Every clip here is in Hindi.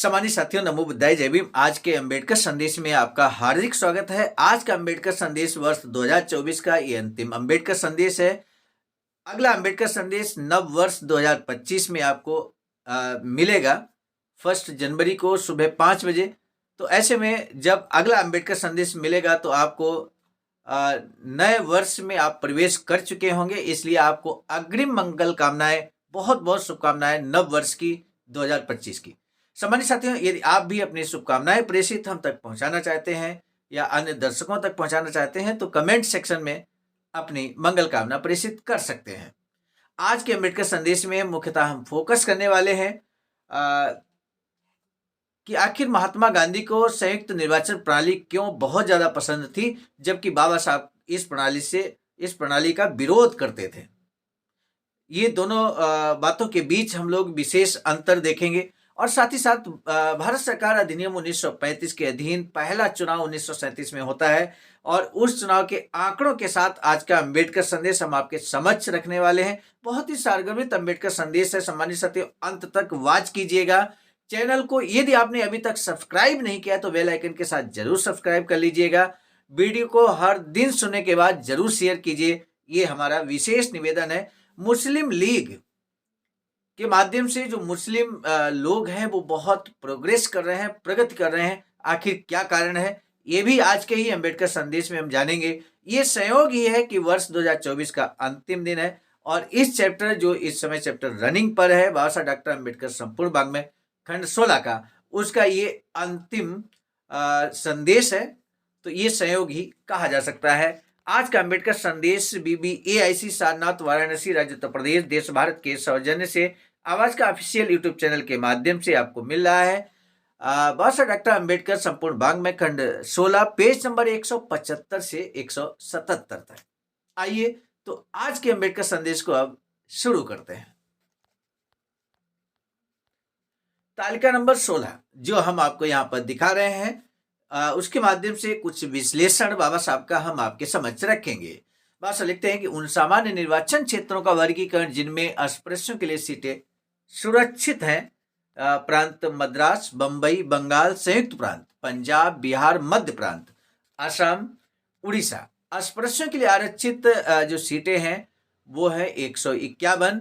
सम्मानित साथियों, नमो बुद्धाय, जय भीम। आज के अंबेडकर संदेश में आपका हार्दिक स्वागत है। आज का अंबेडकर संदेश वर्ष 2024 का ये अंतिम अंबेडकर संदेश है। अगला अंबेडकर संदेश नव वर्ष 2025 में आपको मिलेगा 1 जनवरी को सुबह 5 बजे। तो ऐसे में जब अगला अंबेडकर संदेश मिलेगा तो आपको नए वर्ष में आप प्रवेश कर चुके होंगे, इसलिए आपको अग्रिम मंगल कामनाएं, बहुत बहुत शुभकामनाएं नव वर्ष की 2025 की। सम्मानित साथियों, यदि आप भी अपनी शुभकामनाएं प्रेषित हम तक पहुंचाना चाहते हैं या अन्य दर्शकों तक पहुंचाना चाहते हैं तो कमेंट सेक्शन में अपनी मंगल कामना प्रेषित कर सकते हैं। आज के अंबेडकर संदेश में मुख्यतः हम फोकस करने वाले हैं कि आखिर महात्मा गांधी को संयुक्त निर्वाचन प्रणाली क्यों बहुत ज्यादा पसंद थी, जबकि बाबा साहब इस प्रणाली का विरोध करते थे। ये दोनों बातों के बीच हम लोग विशेष अंतर देखेंगे और साथ ही साथ भारत सरकार अधिनियम 1935 के अधीन पहला चुनाव 1937 में होता है और उस चुनाव के आंकड़ों के साथ आज का अंबेडकर संदेश हम आपके समक्ष रखने वाले हैं। बहुत ही सारगर्भित अंबेडकर संदेश है। सम्मानित साथियों, अंत तक वॉच कीजिएगा। चैनल को यदि आपने अभी तक सब्सक्राइब नहीं किया तो बेल आइकन के साथ जरूर सब्सक्राइब कर लीजिएगा। वीडियो को हर दिन सुनने के बाद जरूर शेयर कीजिए, ये हमारा विशेष निवेदन है। मुस्लिम लीग के माध्यम से जो मुस्लिम लोग हैं वो बहुत प्रोग्रेस कर रहे हैं, प्रगति कर रहे हैं। आखिर क्या कारण है, ये भी आज के ही अंबेडकर संदेश में हम जानेंगे। ये संयोग ही है कि वर्ष 2024 का अंतिम दिन है और इस चैप्टर जो इस समय चैप्टर रनिंग पर है, बाबा साहब डॉक्टर अंबेडकर संपूर्ण वाङ्मय खंड 16 का, उसका ये अंतिम संदेश है। तो ये संयोग ही कहा जा सकता है। आज का अंबेडकर संदेश BBAIC सारनाथ वाराणसी राज्य उत्तर प्रदेश देश भारत के सौजन्य से आवाज का ऑफिशियल यूट्यूब चैनल के माध्यम से आपको मिल रहा है। बाबा साहब डॉक्टर अंबेडकर संपूर्ण वाङ्मय खंड 16 पेज नंबर 175 से 177 तक। आइए तो आज के अंबेडकर संदेश को अब शुरू करते हैं। तालिका नंबर 16 जो हम आपको यहाँ पर दिखा रहे हैं, उसके माध्यम से कुछ विश्लेषण बाबा साहब का हम आपके समक्ष रखेंगे। बाबा साहब लिखते हैं कि उन सामान्य निर्वाचन क्षेत्रों का वर्गीकरण जिनमें अस्पृश्यों के लिए सीटें सुरक्षित हैं, प्रांत मद्रास, बंबई, बंगाल, संयुक्त प्रांत, पंजाब, बिहार, मध्य प्रांत, असम, उड़ीसा। अस्पृश्यों के लिए आरक्षित जो सीटें हैं वो है 151।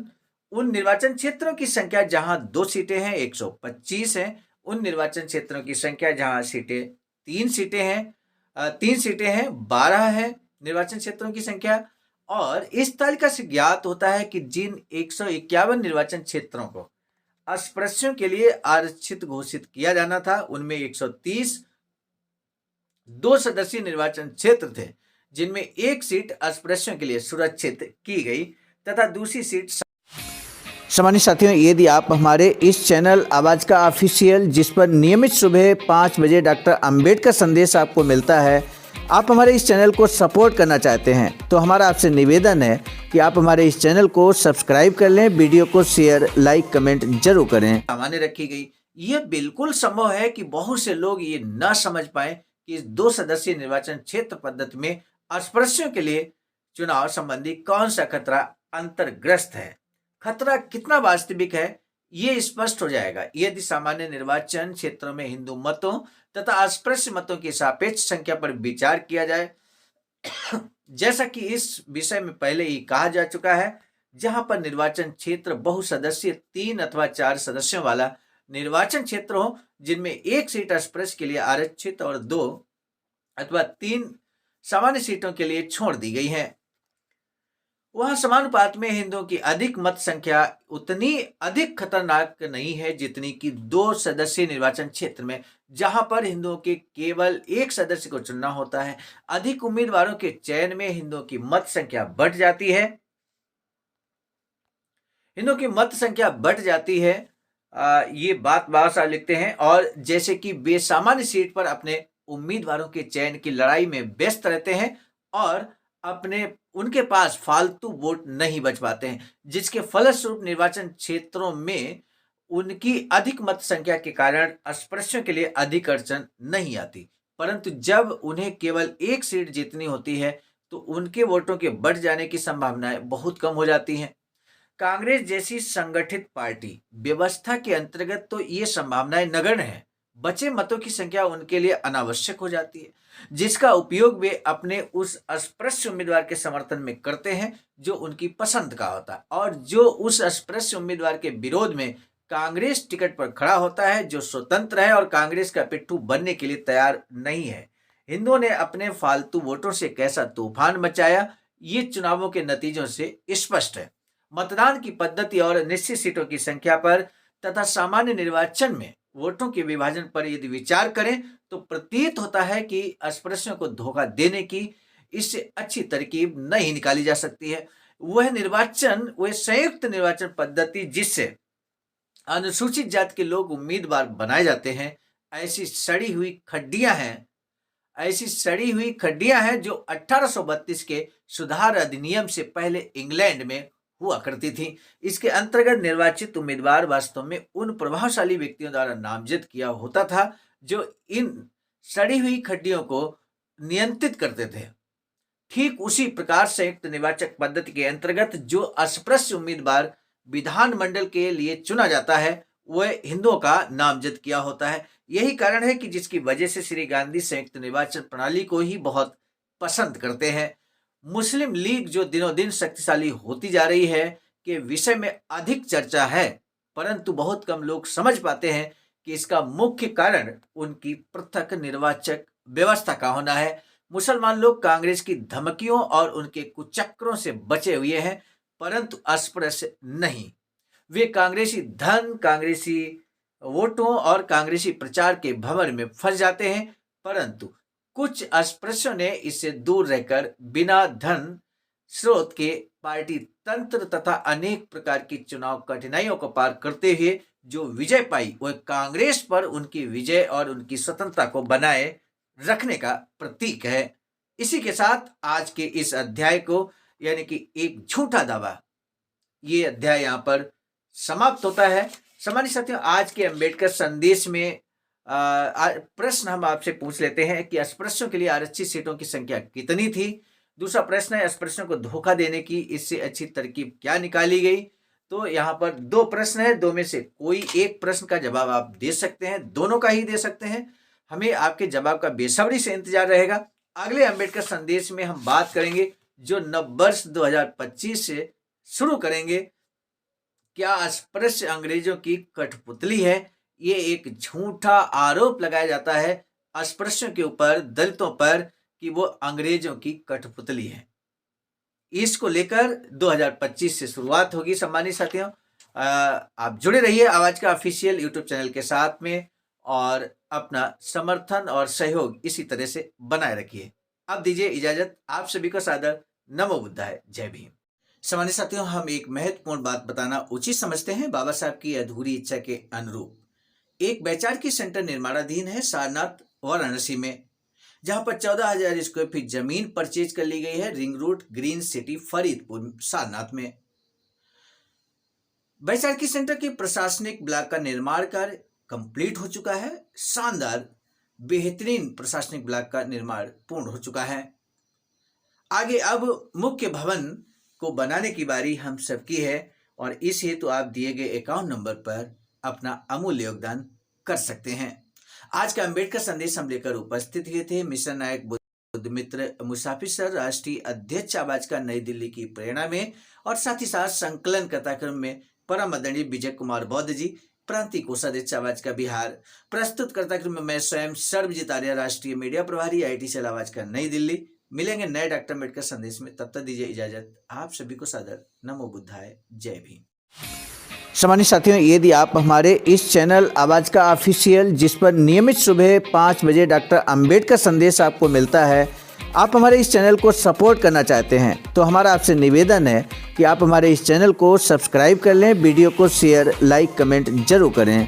उन निर्वाचन क्षेत्रों की संख्या जहां 2 सीटें हैं 125 हैं। उन निर्वाचन क्षेत्रों की संख्या जहां 3 सीटें हैं 12 है निर्वाचन क्षेत्रों की संख्या। और इस तालिका से ज्ञात होता है कि जिन 151 निर्वाचन क्षेत्रों को अस्पृश्यों के लिए आरक्षित घोषित किया जाना था उनमें 130 2 सदस्यीय निर्वाचन क्षेत्र थे जिनमें एक सीट अस्पृश्यों के लिए सुरक्षित की गई तथा दूसरी सीट। सम्मानित साथियों, यदि आप हमारे इस चैनल आवाज का ऑफिशियल, जिस पर नियमित सुबह 5 बजे डॉक्टर अंबेडकर संदेश आपको मिलता है, आप हमारे इस चैनल को सपोर्ट करना चाहते हैं तो हमारा आपसे निवेदन है कि आप हमारे इस चैनल को सब्सक्राइब कर लें, वीडियो को शेयर, लाइक, कमेंट जरूर करें। सामान्य रखी गई। यह बिल्कुल संभव है कि बहुत से लोग ये न समझ पाए कि इस 2 सदस्यीय निर्वाचन क्षेत्र पद्धति में अस्पृश्यों के लिए चुनाव संबंधी कौन सा खतरा अंतर्ग्रस्त है। खतरा कितना वास्तविक है ये स्पष्ट हो जाएगा यदि सामान्य निर्वाचन क्षेत्रों में हिंदू मतों तथा अस्पृश्य मतों की सापेक्ष संख्या पर विचार किया जाए। जैसा कि इस विषय में पहले ही कहा जा चुका है, जहां पर निर्वाचन क्षेत्र बहुसदस्यीय 3 अथवा 4 सदस्यों वाला निर्वाचन क्षेत्र हो जिनमें 1 सीट अस्पृश्य के लिए आरक्षित और 2 अथवा 3 सामान्य सीटों के लिए छोड़ दी गई है, वहां समानुपात में हिंदुओं की अधिक मत संख्या उतनी अधिक खतरनाक नहीं है जितनी कि 2 सदस्यीय निर्वाचन क्षेत्र में, जहां पर हिंदुओं के केवल 1 सदस्य को चुनना होता है। अधिक उम्मीदवारों के चयन में हिंदुओं की मत संख्या बढ़ जाती है। ये बात बाबा साहब लिखते हैं। और जैसे कि वे सामान्य सीट पर अपने उम्मीदवारों के चयन की लड़ाई में व्यस्त रहते हैं और उनके पास फालतू वोट नहीं बच पाते हैं, जिसके फलस्वरूप निर्वाचन क्षेत्रों में उनकी अधिक मत संख्या के कारण अस्पृश्यों के लिए अधिक अड़चन नहीं आती। परंतु जब उन्हें केवल 1 सीट जीतनी होती है तो उनके वोटों के बढ़ जाने की संभावनाएं बहुत कम हो जाती हैं। कांग्रेस जैसी संगठित पार्टी व्यवस्था के अंतर्गत तो ये संभावनाएं नगण्य है। बचे मतों की संख्या उनके लिए अनावश्यक हो जाती है, जिसका उपयोग वे अपने उस अस्पृश्य उम्मीदवार के समर्थन में करते हैं जो उनकी पसंद का होता है, और जो उस अस्पृश्य उम्मीदवार के विरोध में कांग्रेस टिकट पर खड़ा होता है, जो स्वतंत्र है और कांग्रेस का पिट्ठू बनने के लिए तैयार नहीं है। हिंदुओं ने अपने फालतू वोटों से कैसा तूफान मचाया, ये चुनावों के नतीजों से स्पष्ट है। मतदान की पद्धति और निश्चित सीटों की संख्या पर तथा सामान्य निर्वाचन में वोटों के विभाजन पर यदि विचार करें तो प्रतीत होता है कि अस्पृश्यों को धोखा देने की इससे अच्छी तरकीब नहीं निकाली जा सकती है। वह संयुक्त निर्वाचन पद्धति जिससे अनुसूचित जाति के लोग उम्मीदवार बनाए जाते हैं, ऐसी सड़ी हुई खड्डियां हैं जो 1832 के सुधार अधिनियम से पहले इंग्लैंड में हुआ करती थी। इसके अंतर्गत निर्वाचित उम्मीदवार वास्तव में उन प्रभावशाली व्यक्तियों द्वारा नामजद किया होता था जो इन सड़ी हुई खड्डियों को नियंत्रित करते थे। ठीक उसी प्रकार संयुक्त निर्वाचक पद्धति के अंतर्गत जो अस्पृश्य उम्मीदवार विधानमंडल के लिए चुना जाता है वह हिंदुओं का नामजद किया होता है। यही कारण है कि जिसकी वजह से श्री गांधी संयुक्त निर्वाचन प्रणाली को ही बहुत पसंद करते हैं। मुस्लिम लीग जो दिनों दिन शक्तिशाली होती जा रही है के विषय में अधिक चर्चा है, परंतु बहुत कम लोग समझ पाते हैं कि इसका मुख्य कारण उनकी पृथक निर्वाचक व्यवस्था का होना है। मुसलमान लोग कांग्रेस की धमकियों और उनके कुचक्रों से बचे हुए हैं, परंतु अस्पृश्य नहीं। वे कांग्रेसी धन, कांग्रेसी वोटों और कांग्रेसी प्रचार के भंवर में फंस जाते हैं, परंतु कुछ अस्पृश्यों ने इससे दूर रहकर बिना धन स्रोत के पार्टी तंत्र तथा अनेक प्रकार की चुनाव कठिनाइयों को पार करते हुए जो विजय पाई वह कांग्रेस पर उनकी विजय और उनकी स्वतंत्रता को बनाए रखने का प्रतीक है। इसी के साथ आज के इस अध्याय को यानी कि एक झूठा दावा, ये अध्याय यहाँ पर समाप्त होता है। सम्मानित साथियों, आज के अंबेडकर संदेश में प्रश्न हम आपसे पूछ लेते हैं कि अस्पृश्यों के लिए आरक्षित सीटों की संख्या कितनी थी। दूसरा प्रश्न है अस्पृश्यों को धोखा देने की इससे अच्छी तरकीब क्या निकाली गई। तो यहाँ पर दो प्रश्न है, दो में से कोई एक प्रश्न का जवाब आप दे सकते हैं, दोनों का ही दे सकते हैं। हमें आपके जवाब का बेसब्री से इंतजार रहेगा। अगले अंबेडकर संदेश में हम बात करेंगे जो नववर्ष 2025 से शुरू करेंगे। क्या अस्पृश्य अंग्रेजों की कठपुतली है? ये एक झूठा आरोप लगाया जाता है अस्पृश्यों के ऊपर, दलितों पर, कि वो अंग्रेजों की कठपुतली है। इसको लेकर 2025 से शुरुआत होगी। सम्मानित साथियों, आप जुड़े रहिए आवाज का ऑफिशियल यूट्यूब चैनल के साथ में और अपना समर्थन और सहयोग इसी तरह से बनाए रखिए। अब दीजिए इजाजत, आप सभी को सादर नमो बुद्धाय, जय भीम। सम्मानित साथियों, हम एक महत्वपूर्ण बात बताना उचित समझते हैं। बाबा साहब की अधूरी इच्छा के अनुरूप एक वैचारिक सेंटर निर्माणाधीन है सारनाथ वाराणसी में, जहां पर 14,000 स्क्वायर फीट जमीन परचेज कर ली गई है ring road green city Faridpur Sarnath में। वैचारिक सेंटर के प्रशासनिक ब्लॉक का निर्माण कार्य कंप्लीट हो चुका है। शानदार बेहतरीन प्रशासनिक ब्लॉक का निर्माण पूर्ण हो चुका है। आगे अब मुख्य भवन को बनाने की बारी हम सबकी है और इस हेतु आप दिए गए अकाउंट नंबर पर अपना अमूल्य योगदान कर सकते हैं। आज का अंबेडकर संदेश हम लेकर उपस्थित हुए थे मिशन नायक बुद्ध मित्र मुसाफिर सर, राष्ट्रीय अध्यक्ष आवाज का नई दिल्ली की प्रेरणा में, और साथ ही साथ संकलन कथाक्रम में परम आदरणीय विजय कुमार बौद्ध जी, प्रांतीय कोषाध्यक्ष आवाज का बिहार। प्रस्तुत कथाक्रम में मैं स्वयं सर्वजीत आर्य, राष्ट्रीय मीडिया प्रभारी, IT सेल आवाज का नई दिल्ली। मिलेंगे नए डॉक्टर अम्बेडकर संदेश में, तब तक दीजिए इजाजत। आप सभी को सादर नमो बुद्धाय, जय भीम। सम्मानित साथियों, यदि आप हमारे इस चैनल आवाज का ऑफिशियल, जिस पर नियमित सुबह 5 बजे डॉक्टर अम्बेडकर संदेश आपको मिलता है, आप हमारे इस चैनल को सपोर्ट करना चाहते हैं तो हमारा आपसे निवेदन है कि आप हमारे इस चैनल को सब्सक्राइब कर लें, वीडियो को शेयर, लाइक, कमेंट जरूर करें।